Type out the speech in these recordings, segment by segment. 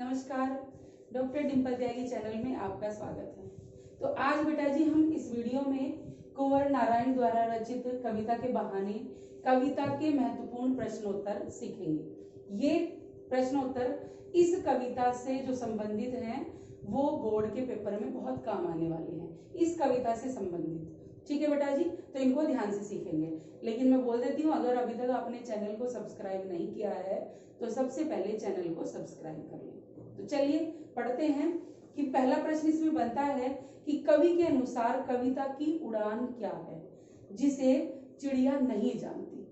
नमस्कार, डॉक्टर डिम्पल त्यागी चैनल में आपका स्वागत है। तो आज बेटा जी हम इस वीडियो में कुंवर नारायण द्वारा रचित कविता के बहाने कविता के महत्वपूर्ण प्रश्नोत्तर सीखेंगे। ये प्रश्नोत्तर इस कविता से जो संबंधित हैं वो बोर्ड के पेपर में बहुत काम आने वाले हैं, इस कविता से संबंधित। ठीक है बेटा जी, तो इनको ध्यान से सीखेंगे। लेकिन मैं बोल देती हूँ, अगर अभी तक आपने चैनल को सब्सक्राइब नहीं किया है तो सबसे पहले चैनल को सब्सक्राइब कर लें। तो चलिए पढ़ते हैं कि पहला प्रश्न इसमें बनता है कि कवि के अनुसार कविता की उड़ान क्या है जिसे चिड़िया नहीं जानती।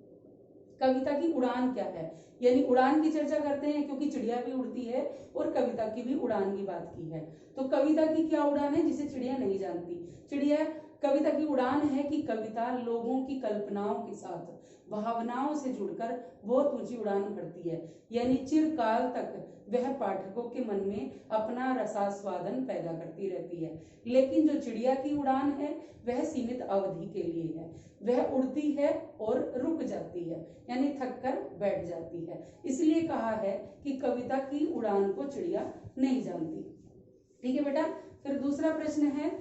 कविता की उड़ान क्या है, यानी उड़ान की चर्चा करते हैं क्योंकि चिड़िया भी उड़ती है और कविता की भी उड़ान की बात की है। तो कविता की क्या उड़ान है जिसे चिड़िया नहीं जानती। कविता की उड़ान है कि कविता लोगों की कल्पनाओं के साथ भावनाओं से जुड़कर बहुत ऊंची उड़ान भरती है, यानी चिरकाल तक वह पाठकों के मन में अपना रसास्वादन पैदा करती रहती है। लेकिन जो चिड़िया की उड़ान है वह सीमित अवधि के लिए है, वह उड़ती है और रुक जाती है, यानी थक कर बैठ जाती है। इसलिए कहा है कि कविता की उड़ान को चिड़िया नहीं जानती। ठीक है बेटा, फिर दूसरा प्रश्न है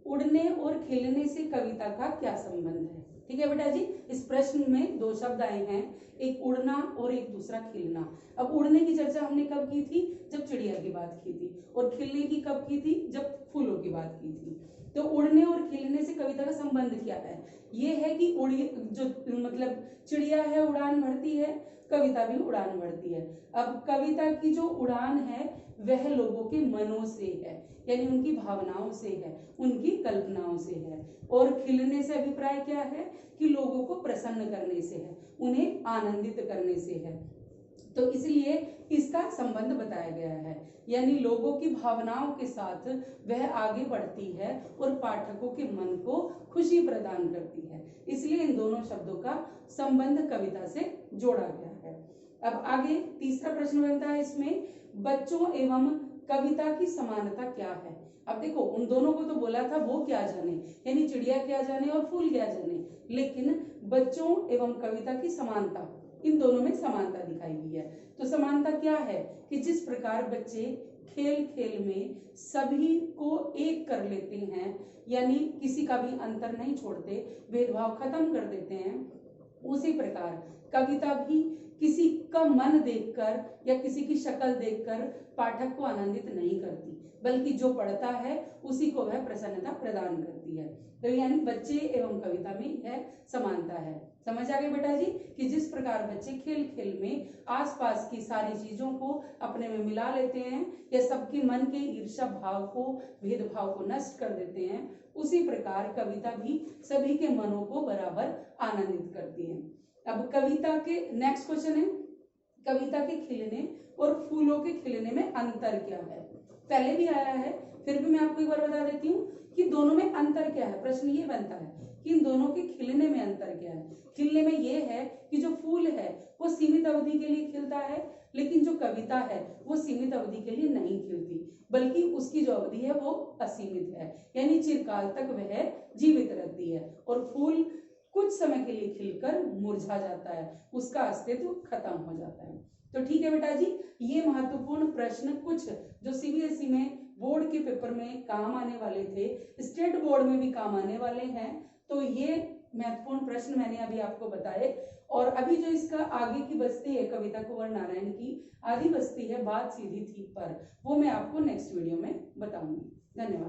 उड़ने और खिलने से कविता का क्या संबंध है। ठीक है बेटा जी, इस प्रश्न में दो शब्द आए हैं, एक उड़ना और एक दूसरा खिलना। अब उड़ने की चर्चा हमने कब की थी, जब चिड़िया की बात की थी, और खिलने की कब की थी, जब फूलों की बात की थी। तो उड़ने और खिलने से कविता का संबंध क्या है, ये है कि जो मतलब चिड़िया है उड़ान भरती है, कविता भी उड़ान भरती है। अब कविता की जो उड़ान है वह लोगों के मनों से है, यानी उनकी भावनाओं से है, उनकी कल्पनाओं से है। और खिलने से अभिप्राय क्या है कि लोगों को प्रसन्न करने से है, उन्हें आनंदित करने से है। तो इसलिए इसका संबंध बताया गया है, यानी लोगों की भावनाओं के साथ वह आगे बढ़ती है और पाठकों के मन को खुशी प्रदान करती है। इसलिए इन दोनों शब्दों का संबंध कविता से जोड़ा गया है। अब आगे तीसरा प्रश्न बनता है इसमें, बच्चों एवं कविता की समानता क्या है। अब देखो, उन दोनों को तो बोला था वो क्या जाने, यानी चिड़िया क्या जाने और फूल क्या जाने, लेकिन बच्चों एवं कविता की समानता, इन दोनों में समानता दिखाई गई है। तो समानता क्या है कि जिस प्रकार बच्चे खेल खेल में सभी को एक कर लेते हैं, यानी किसी का भी अंतर नहीं छोड़ते, भेदभाव खत्म कर देते हैं, उसी प्रकार कविता भी किसी का मन देखकर या किसी की शक्ल देखकर पाठक को आनंदित नहीं करती, बल्कि जो पढ़ता है उसी को वह प्रसन्नता प्रदान करती है। तो यानी बच्चे एवं कविता में यह समानता है। समझ आ गई बेटा जी कि जिस प्रकार बच्चे खेल खेल में आसपास की सारी चीजों को अपने में मिला लेते हैं या सबके मन के ईर्ष्या भाव को, भेदभाव को नष्ट कर देते हैं, उसी प्रकार कविता भी सभी के मनों को बराबर आनंदित करती है। अब कविता के नेक्स्ट क्वेश्चन है, कविता के खिलने और फूलों के खिलने में अंतर क्या है। पहले भी आया है, फिर भी मैं आपको एक बार बता देती हूँ कि दोनों में अंतर क्या है। प्रश्न ये बनता है कि इन दोनों के खिलने में अंतर क्या है। खिलने में ये है कि जो फूल है वो सीमित अवधि के लिए खिलता है, लेकिन जो कविता है वो सीमित अवधि के लिए नहीं खिलती, बल्कि उसकी जो अवधि है वो असीमित है, यानी चिरकाल तक वह जीवित रहती है। और फूल कुछ समय के लिए खिलकर मुरझा जाता है, उसका अस्तित्व खत्म हो जाता है। तो ठीक है बेटा जी, ये महत्वपूर्ण प्रश्न कुछ जो सीबीएसई में बोर्ड के पेपर में काम आने वाले थे, स्टेट बोर्ड में भी काम आने वाले हैं। तो ये महत्वपूर्ण प्रश्न मैंने अभी आपको बताए, और अभी जो इसका आगे की बस्ती है कविता कुंवर नारायण की, आधी बस्ती है बात सीधी थी पर, वो मैं आपको नेक्स्ट वीडियो में बताऊंगी। धन्यवाद।